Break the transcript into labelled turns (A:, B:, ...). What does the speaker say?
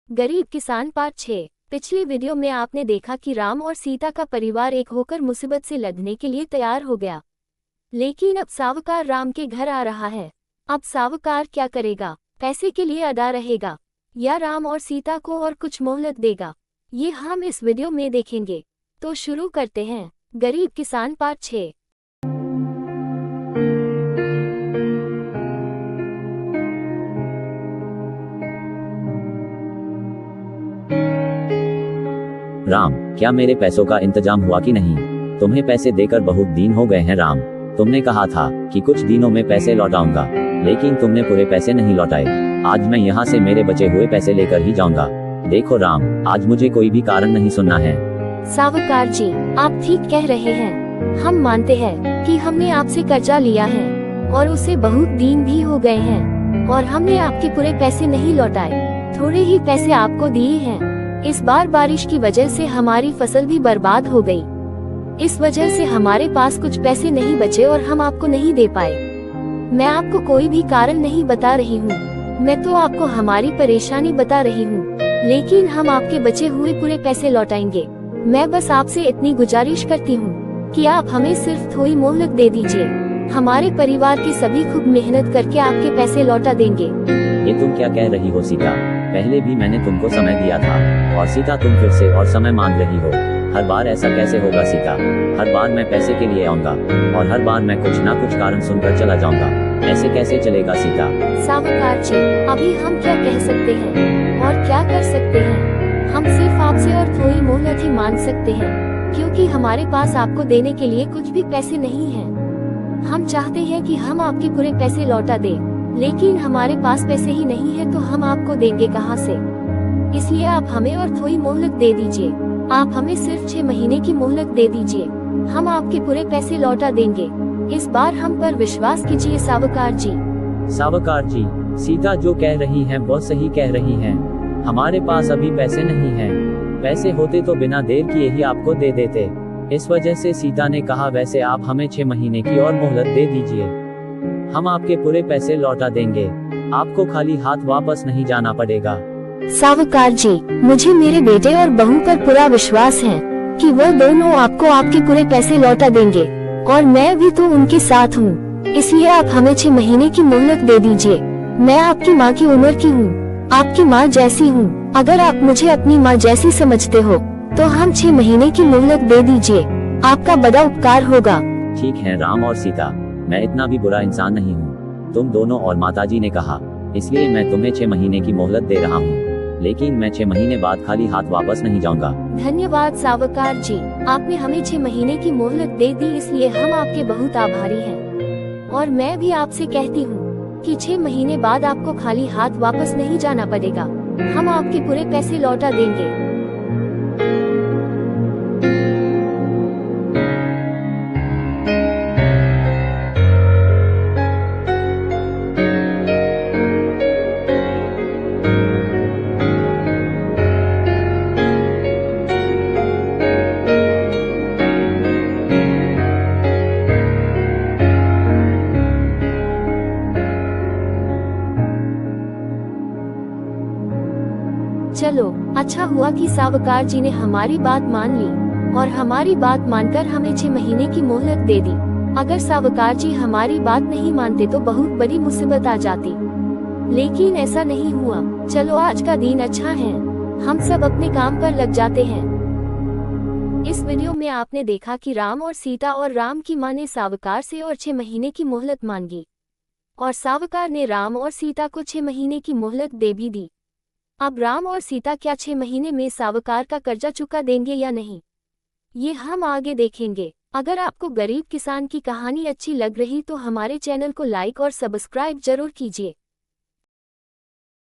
A: गरीब किसान पार्ट 6। पिछली वीडियो में आपने देखा कि राम और सीता का परिवार एक होकर मुसीबत से लड़ने के लिए तैयार हो गया। लेकिन अब सावकार राम के घर आ रहा है। अब सावकार क्या करेगा? पैसे के लिए अदा रहेगा या राम और सीता को और कुछ मोहलत देगा? ये हम इस वीडियो में देखेंगे। तो शुरू करते हैं। गरीब किसान पार्ट 6।
B: राम, क्या मेरे पैसों का इंतजाम हुआ कि नहीं? तुम्हें पैसे देकर बहुत दिन हो गए हैं राम। तुमने कहा था कि कुछ दिनों में पैसे लौटाऊंगा, लेकिन तुमने पूरे पैसे नहीं लौटाए। आज मैं यहाँ से मेरे बचे हुए पैसे लेकर ही जाऊंगा। देखो राम, आज मुझे कोई भी कारण नहीं सुनना है।
A: सावकार जी, आप ठीक कह रहे हैं। हम मानते हैं कि हमने आपसे कर्जा लिया है और उसे बहुत दिन भी हो गए हैं और हमने आपके पूरे पैसे नहीं लौटाए, थोड़े ही पैसे आपको दिए हैं। इस बार बारिश की वजह से हमारी फसल भी बर्बाद हो गई। इस वजह से हमारे पास कुछ पैसे नहीं बचे और हम आपको नहीं दे पाए। मैं आपको कोई भी कारण नहीं बता रही हूँ, मैं तो आपको हमारी परेशानी बता रही हूँ, लेकिन हम आपके बचे हुए पूरे पैसे लौटाएंगे। मैं बस आपसे इतनी गुजारिश करती हूँ कि आप हमें सिर्फ थोड़ी मोहलत दे दीजिए। हमारे परिवार के सभी खूब मेहनत करके आपके पैसे लौटा देंगे।
B: ये तुम क्या कह रही हो सीता? पहले भी मैंने तुमको समय दिया था और सीता तुम फिर से और समय मांग रही हो। हर बार ऐसा कैसे होगा सीता? हर बार मैं पैसे के लिए आऊंगा और हर बार मैं कुछ ना कुछ कारण सुनकर चला जाऊंगा। ऐसे कैसे चलेगा सीता?
A: सावकार जी, अभी हम क्या कह सकते हैं और क्या कर सकते हैं? हम सिर्फ आपसे और थोड़ी मोहलत ही मांग सकते हैं, क्योंकि हमारे पास आपको देने के लिए कुछ भी पैसे नहीं हैं। हम चाहते हैं कि हम आपके पूरे पैसे लौटा दें, लेकिन हमारे पास पैसे ही नहीं है तो हम आपको देंगे कहां से? इसलिए आप हमें और थोड़ी मोहलत दे दीजिए। आप हमें सिर्फ 6 महीने की मोहलत दे दीजिए, हम आपके पूरे पैसे लौटा देंगे। इस बार हम पर विश्वास कीजिए सावकार जी।
B: सावकार जी, सीता जो कह रही हैं वो सही कह रही हैं। हमारे पास अभी पैसे नहीं हैं। पैसे होते तो बिना देर किए ही आपको दे देते। इस वजह से सीता ने कहा वैसे आप हमें 6 महीने की और मोहलत दे दीजिए, हम आपके पूरे पैसे लौटा देंगे। आपको खाली हाथ वापस नहीं जाना पड़ेगा।
A: सावकार जी, मुझे मेरे बेटे और बहू पर पूरा विश्वास है कि वो दोनों आपको आपके पूरे पैसे लौटा देंगे और मैं भी तो उनके साथ हूँ। इसलिए आप हमें 6 महीने की मोहलत दे दीजिए। मैं आपकी माँ की उम्र की हूँ, आपकी माँ जैसी हूँ। अगर आप मुझे अपनी माँ जैसी समझते हो तो हम 6 महीने की मोहलत दे दीजिए, आपका बड़ा उपकार होगा।
B: ठीक है राम और सीता, मैं इतना भी बुरा इंसान नहीं हूँ। तुम दोनों और माताजी ने कहा, इसलिए मैं तुम्हें 6 महीने की मोहलत दे रहा हूँ, लेकिन मैं 6 महीने बाद खाली हाथ वापस नहीं जाऊंगा।
A: धन्यवाद सावकार जी, आपने हमें 6 महीने की मोहलत दे दी, इसलिए हम आपके बहुत आभारी हैं। और मैं भी आपसे कहती हूँ कि 6 महीने बाद आपको खाली हाथ वापस नहीं जाना पड़ेगा, हम आपके पूरे पैसे लौटा देंगे। चलो, अच्छा हुआ कि सावकार जी ने हमारी बात मान ली और हमारी बात मानकर हमें 6 महीने की मोहलत दे दी। अगर सावकार जी हमारी बात नहीं मानते तो बहुत बड़ी मुसीबत आ जाती, लेकिन ऐसा नहीं हुआ। चलो, आज का दिन अच्छा है, हम सब अपने काम पर लग जाते हैं। इस वीडियो में आपने देखा कि राम और सीता और राम की माँ ने सावकार से और 6 महीने की मोहलत मांगी और सावकार ने राम और सीता को 6 महीने की मोहलत दे भी दी। अब राम और सीता क्या 6 महीने में सावकार का कर्जा चुका देंगे या नहीं, ये हम आगे देखेंगे। अगर आपको गरीब किसान की कहानी अच्छी लग रही तो हमारे चैनल को लाइक और सब्सक्राइब जरूर कीजिए।